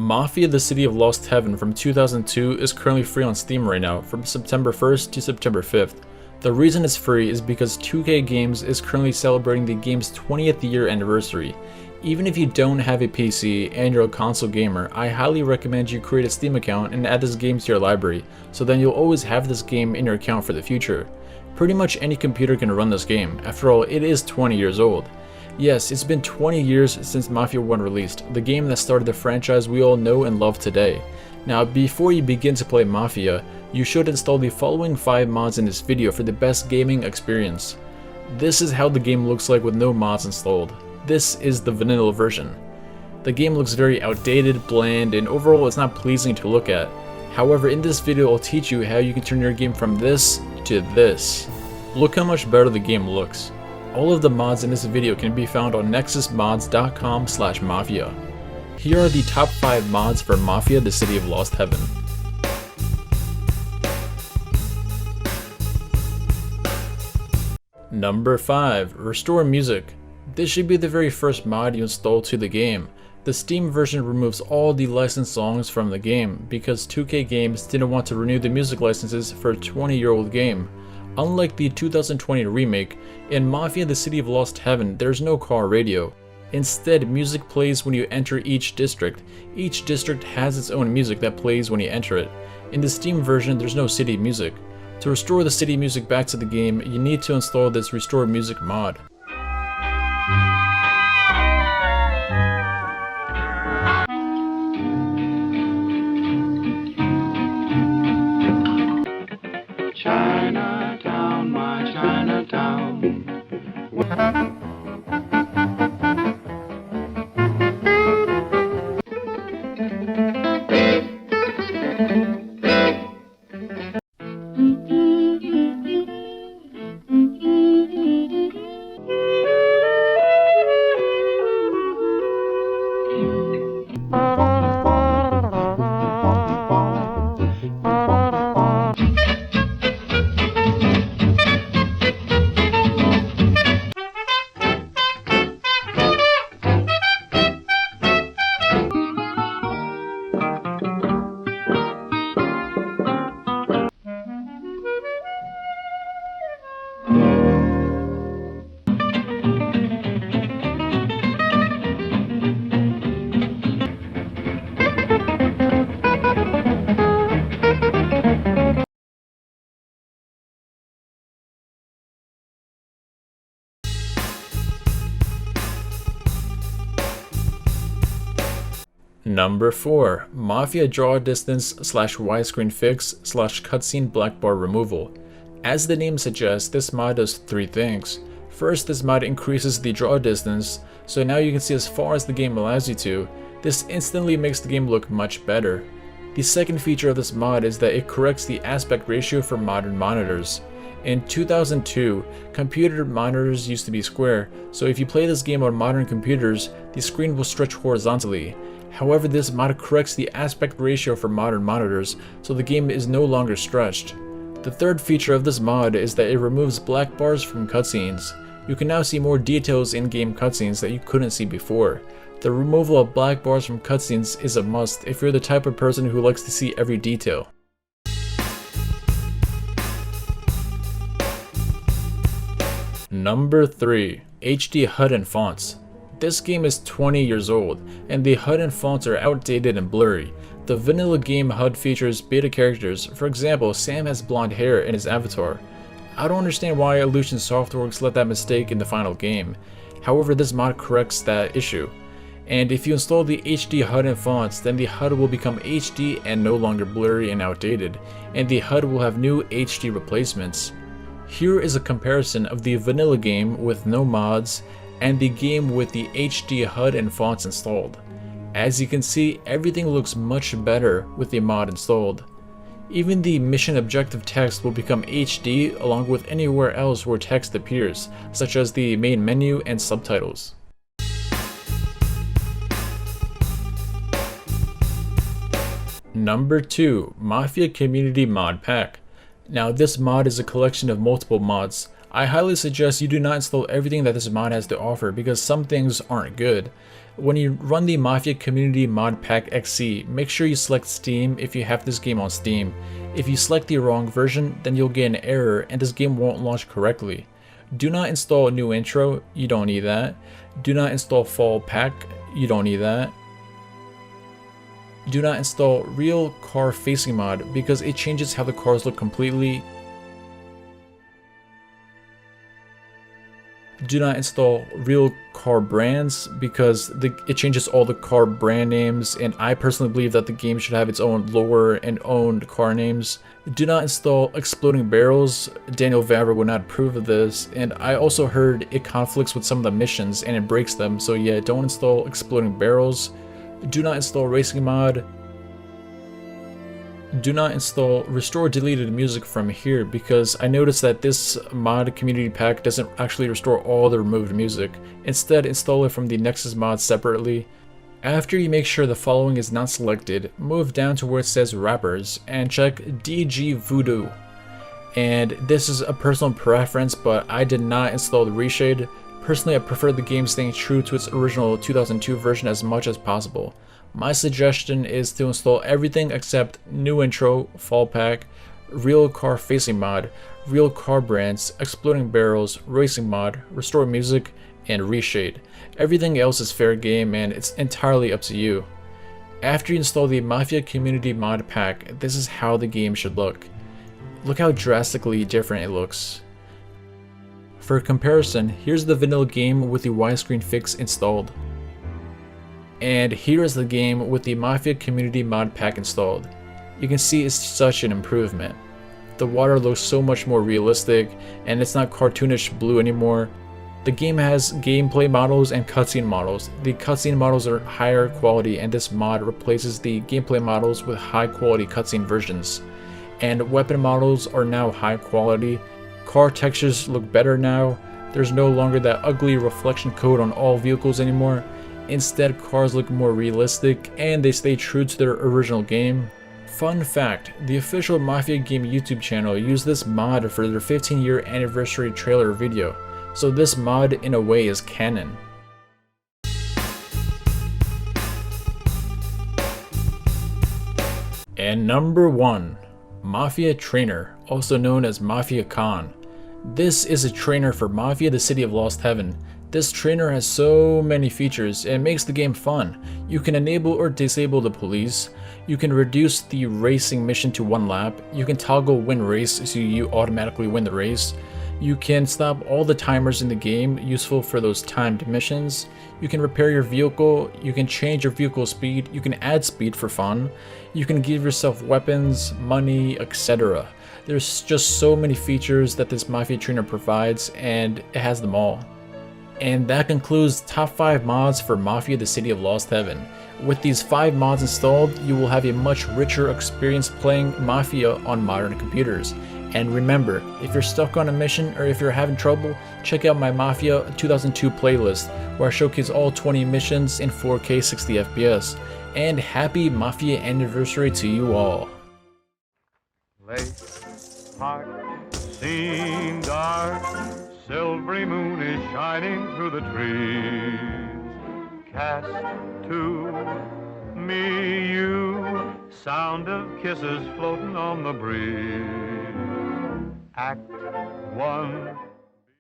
Mafia: The City of Lost Heaven from 2002 is currently free on Steam right now from September 1st to September 5th. The reason it's free is because 2K Games is currently celebrating the game's 20th year anniversary. Even if you don't have a PC and you're a console gamer, I highly recommend you create a Steam account and add this game to your library, so then you'll always have this game in your account for the future. Pretty much any computer can run this game, after all it is 20 years old. Yes, it's been 20 years since Mafia 1 released, the game that started the franchise we all know and love today. Now, before you begin to play Mafia, you should install the following 5 mods in this video for the best gaming experience. This is how the game looks like with no mods installed. This is the vanilla version. The game looks very outdated, bland, and overall it's not pleasing to look at. However, in this video I'll teach you how you can turn your game from this to this. Look how much better the game looks. All of the mods in this video can be found on nexusmods.com/mafia. Here are the top 5 mods for Mafia: The City of Lost Heaven. Number 5. Restore Music. This should be the very first mod you install to the game. The Steam version removes all the licensed songs from the game because 2K Games didn't want to renew the music licenses for a 20-year-old game. Unlike the 2020 remake, in Mafia: The City of Lost Heaven there's no car radio. Instead, music plays when you enter each district. Each district has its own music that plays when you enter it. In the Steam version there's no city music. To restore the city music back to the game, you need to install this Restore Music mod. Chinatown, my Chinatown. Number 4. Mafia Draw Distance / Widescreen Fix / Cutscene Black Bar Removal. As the name suggests, this mod does 3 things. First, this mod increases the draw distance, so now you can see as far as the game allows you to. This instantly makes the game look much better. The second feature of this mod is that it corrects the aspect ratio for modern monitors. In 2002, computer monitors used to be square, so if you play this game on modern computers, the screen will stretch horizontally. However, this mod corrects the aspect ratio for modern monitors, so the game is no longer stretched. The third feature of this mod is that it removes black bars from cutscenes. You can now see more details in game cutscenes that you couldn't see before. The removal of black bars from cutscenes is a must if you're the type of person who likes to see every detail. Number 3. HD HUD and Fonts. This game is 20 years old, and the HUD and fonts are outdated and blurry. The vanilla game HUD features beta characters. For example, Sam has blonde hair in his avatar. I don't understand why Illusion Softworks let that mistake in the final game. However, this mod corrects that issue. And if you install the HD HUD and fonts, then the HUD will become HD and no longer blurry and outdated, and the HUD will have new HD replacements. Here is a comparison of the vanilla game with no mods and the game with the HD HUD and fonts installed. As you can see, everything looks much better with the mod installed. Even the mission objective text will become HD along with anywhere else where text appears, such as the main menu and subtitles. Number 2. Mafia Community Mod Pack. Now this mod is a collection of multiple mods. I highly suggest you do not install everything that this mod has to offer because some things aren't good. When you run the Mafia Community Mod Pack XC, make sure you select Steam if you have this game on Steam. If you select the wrong version, then you'll get an error and this game won't launch correctly. Do not install a new intro, you don't need that. Do not install Fall Pack, you don't need that. Do not install Real Car Facing Mod because it changes how the cars look completely. Do not install Real Car Brands because it changes all the car brand names, and I personally believe that the game should have its own lore and owned car names. Do not install Exploding Barrels. Daniel Vavra would not approve of this, and I also heard it conflicts with some of the missions and it breaks them, so yeah, don't install Exploding Barrels. Do not install Racing Mod. Do not install Restore Deleted Music from here because I noticed that this mod community pack doesn't actually restore all the removed music. Instead, install it from the Nexus mod separately. After you make sure the following is not selected, move down to where it says Rappers and check DG Voodoo. And this is a personal preference, but I did not install the reshade. Personally, I prefer the game staying true to its original 2002 version as much as possible. My suggestion is to install everything except New Intro, Fall Pack, Real Car Facing Mod, Real Car Brands, Exploding Barrels, Racing Mod, Restore Music, and Reshade. Everything else is fair game and it's entirely up to you. After you install the Mafia Community Mod Pack, this is how the game should look. Look how drastically different it looks. For comparison, here's the vanilla game with the widescreen fix installed. And here is the game with the Mafia Community Mod Pack installed. You can see it's such an improvement. The water looks so much more realistic and it's not cartoonish blue anymore. The game has gameplay models and cutscene models. The cutscene models are higher quality and this mod replaces the gameplay models with high quality cutscene versions. And weapon models are now high quality. Car textures look better now. There's no longer that ugly reflection code on all vehicles anymore. Instead, cars look more realistic and they stay true to their original game. Fun fact, the official Mafia Game YouTube channel used this mod for their 15-year anniversary trailer video, so this mod in a way is canon. And number 1, Mafia Trainer, also known as Mafia Con. This is a trainer for Mafia: The City of Lost Heaven. This trainer has so many features and makes the game fun. You can enable or disable the police. You can reduce the racing mission to 1 lap. You can toggle win race so you automatically win the race. You can stop all the timers in the game, useful for those timed missions. You can repair your vehicle. You can change your vehicle speed. You can add speed for fun. You can give yourself weapons, money, etc. There's just so many features that this Mafia Trainer provides, and it has them all. And that concludes top 5 mods for Mafia: The City of Lost Heaven. With these 5 mods installed, you will have a much richer experience playing Mafia on modern computers. And remember, if you're stuck on a mission or if you're having trouble, check out my Mafia 2002 playlist where I showcase all 20 missions in 4K 60 FPS. And happy Mafia anniversary to you all. Lake Park, scene dark, silvery moon is shining through the trees. Cast to me you, sound of kisses floating on the breeze. Act 1,